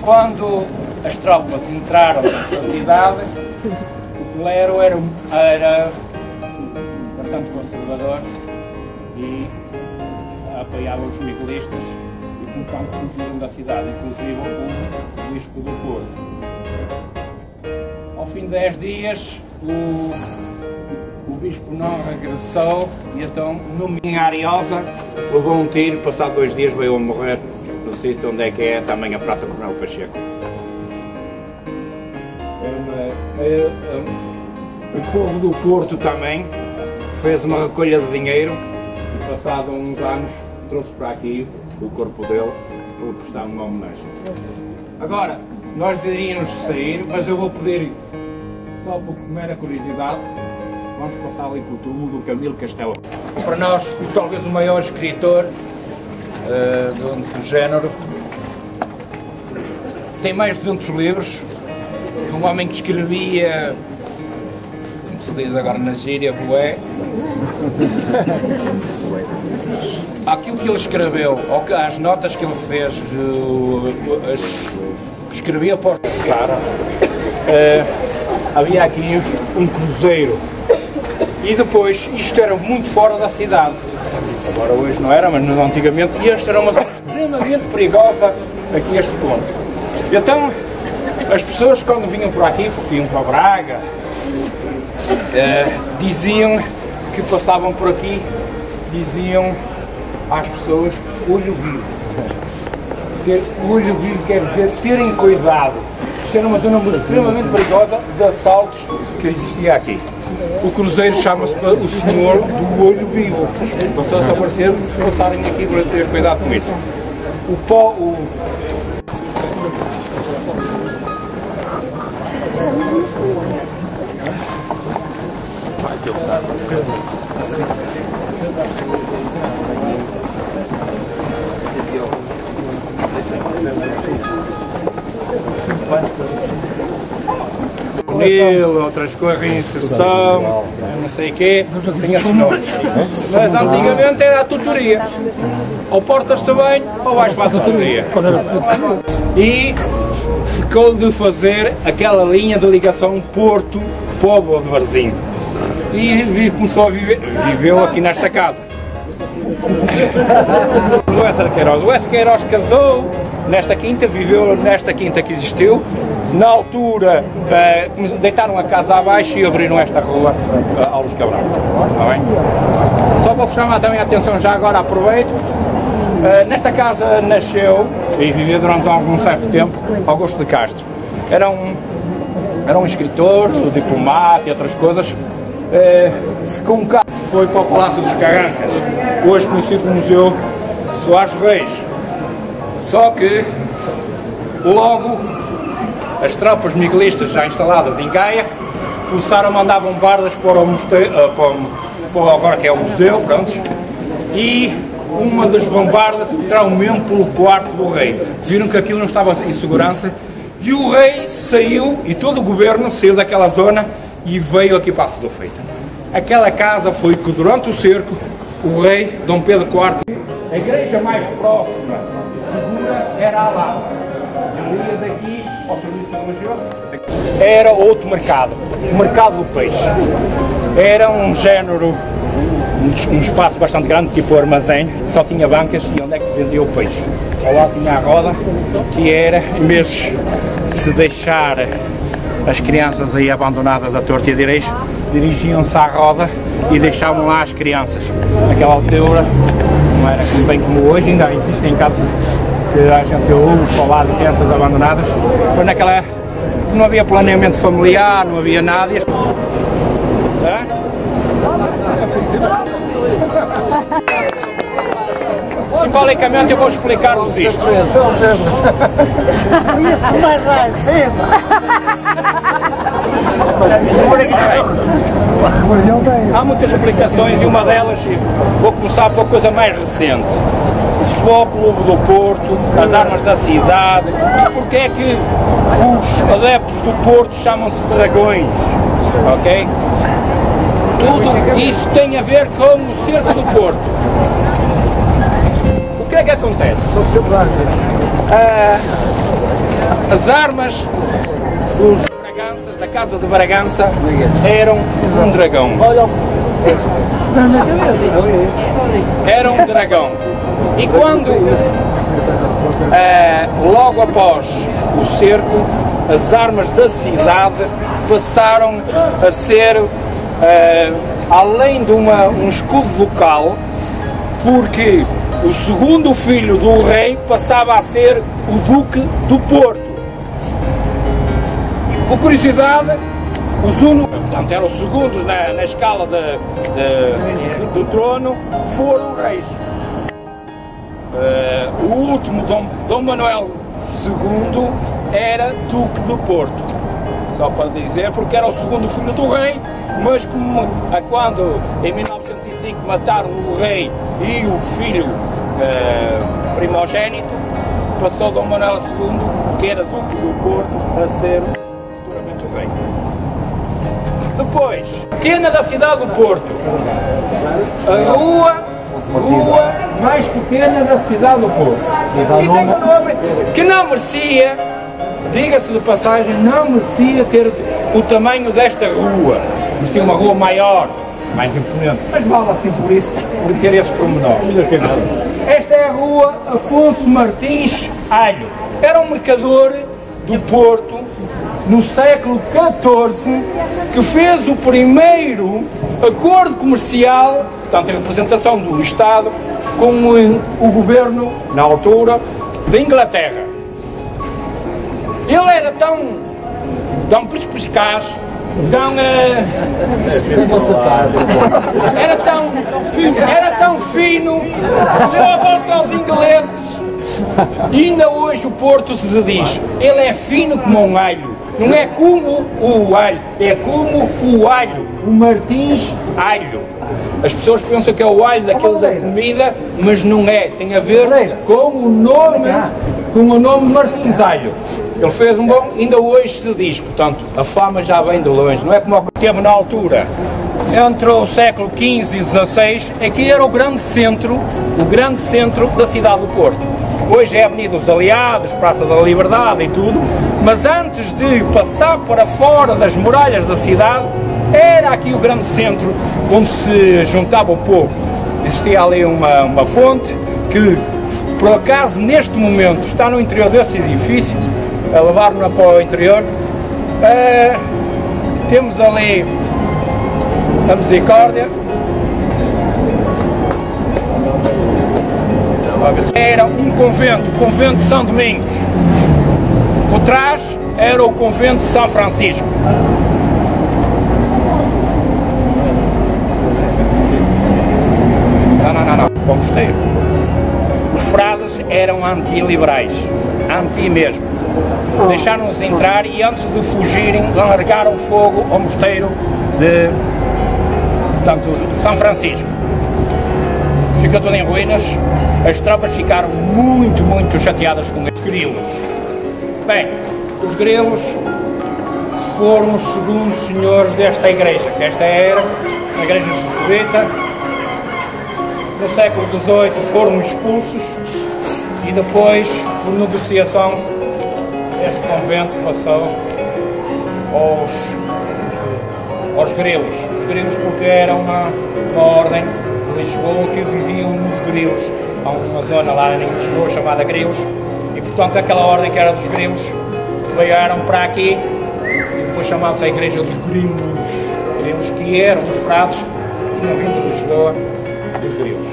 Quando as tropas entraram na cidade, o clero era bastante conservador e apoiava os miguelistas e, portanto, fugiram da cidade, inclusive o bispo do Porto. Ao fim de 10 dias, o bispo não regressou e então, em Ariosa, levou um tiro, passado 2 dias veio a morrer no sítio onde é que é também a Praça Coronel Pacheco. O povo do Porto também fez uma recolha de dinheiro e, passado uns anos, trouxe para aqui o corpo dele para prestar uma homenagem. Agora, nós iríamos sair, mas eu vou pedir, só por mera curiosidade, vamos passar ali pelo túmulo do Camilo Castelo. Para nós, talvez o maior escritor do género, tem mais de 200 livros, um homem que escrevia, como se diz agora na gíria, bué. Aquilo que ele escreveu, ou as notas que ele fez, que escrevia para os... Claro, havia aqui um cruzeiro. E depois, isto era muito fora da cidade. Agora hoje não era, mas antigamente. E esta era uma zona extremamente perigosa aqui este ponto. Então, as pessoas quando vinham por aqui, porque iam para Braga, diziam que passavam por aqui, diziam às pessoas olho vivo. Ter olho vivo quer dizer terem cuidado. Isto era uma zona extremamente perigosa de assaltos que existia aqui. O cruzeiro chama-se o Senhor do Olho Vivo. Passou-se a aparecer, passarem aqui para ter cuidado com isso. Outras coisas, reinserção, não sei o quê, tem esses nomes. Mas antigamente era a tutoria. Ou portas também, ou vais para a tutoria. E ficou de fazer aquela linha de ligação Porto-Póvoa de Varzim. E começou a viveu aqui nesta casa. O Essa de Queiroz casou nesta quinta, viveu nesta quinta que existiu. Na altura, deitaram a casa abaixo e abriram esta rua Alves Cabral. Está bem? Só vou chamar também a atenção, já agora aproveito. Nesta casa nasceu e viveu durante algum certo tempo Augusto de Castro. Era um escritor, um diplomata e outras coisas. Ficou um bocado, foi para o Palácio dos Carrancas, hoje conhecido como Museu Soares Reis. Só que logo as tropas miguelistas já instaladas em Gaia começaram a mandar bombardas para o mosteiro, para agora que é o museu, pronto, e uma das bombardas entrou mesmo pelo quarto do rei. Viram que aquilo não estava em segurança e o rei saiu e todo o governo saiu daquela zona e veio aqui para a Paços do Feito. Aquela casa foi que durante o cerco o rei Dom Pedro IV, a igreja mais próxima e segura era a Lapa. Ele ia daqui ao serviço religioso. Era outro mercado, o mercado do peixe. Era um género, um espaço bastante grande, tipo armazém, só tinha bancas e onde é que se vendia o peixe. Ao lado tinha a roda, que era, em vez de se deixar as crianças aí abandonadas à torta e a direito, dirigiam-se à roda e deixavam lá as crianças. Naquela altura, não era bem como hoje, ainda existem casos que a gente ouve falar de crianças abandonadas, mas naquela época não havia planeamento familiar, não havia nada. Simbolicamente eu vou explicar-vos isto. Isso mais lá em cima. Há muitas explicações e uma delas, vou começar pela coisa mais recente. O Futebol Clube do Porto, as armas da cidade, e porque é que os adeptos do Porto chamam-se dragões, ok? Tudo isso tem a ver com o cerco do Porto. O que é que acontece? As armas dos Braganças, da Casa de Bragança, eram um dragão. Era um dragão. E quando, logo após o cerco, as armas da cidade passaram a ser, além de um escudo local, porque o segundo filho do rei passava a ser o Duque do Porto. Por curiosidade, os portanto, eram os segundos na escala do trono, foram reis. O último, Dom Manuel II, era Duque do Porto. Só para dizer, porque era o segundo filho do rei, mas como quando em 1905 mataram o rei e o filho primogênito, passou Dom Manuel II, que era Duque do Porto, a ser futuramente o rei. Depois, pequena da cidade do Porto, a rua mais pequena da cidade do Porto. E tem um nome que não merecia, diga-se de passagem, não merecia ter o tamanho desta rua. Merecia uma rua maior, mais imponente, mas vale assim por isso, por ter esses pormenores. Esta é a rua Afonso Martins Alho. Era um mercador do Porto, no século XIV, que fez o primeiro acordo comercial, portanto, em representação do Estado, com o governo, na altura, da Inglaterra. Ele era tão perspicaz, era tão fino, deu a volta aos ingleses, e ainda hoje o Porto se diz, ele é fino como um alho. Não é como o alho, é como o alho, o Martins Alho. As pessoas pensam que é o alho daquele da comida, mas não é. Tem a ver com o nome Martins Alho. Ele fez um bom, ainda hoje se diz, portanto, a fama já vem de longe. Não é como o que teve na altura. Entre o século XV e XVI, aqui era o grande centro da cidade do Porto. Hoje é a Avenida dos Aliados, Praça da Liberdade e tudo, mas antes de passar para fora das muralhas da cidade, era aqui o grande centro onde se juntava o povo. Existia ali uma fonte que, por acaso, neste momento está no interior desse edifício, a levar-na para o interior. Temos ali a Misericórdia. Era um convento, o convento de São Domingos. Por trás era o convento de São Francisco. Não. O mosteiro. Os frades eram anti-liberais, anti mesmo. Deixaram-nos entrar e antes de fugirem largaram fogo ao mosteiro de São Francisco. Fica tudo em ruínas. As tropas ficaram muito chateadas com os grilos. Bem, os grilos foram os segundos senhores desta igreja, que esta era a igreja jesuíta. No século XVIII foram expulsos e depois, por negociação, este convento passou aos grilos. Os grilos porque eram uma ordem de Lisboa que viviam nos grilos. Há uma zona lá em Lisboa chamada Grilos e, portanto, aquela ordem que era dos Grilos vieram para aqui e depois chamavam-se a Igreja dos Grilos, que eram os frades que tinham vindo de Lisboa dos Grilos.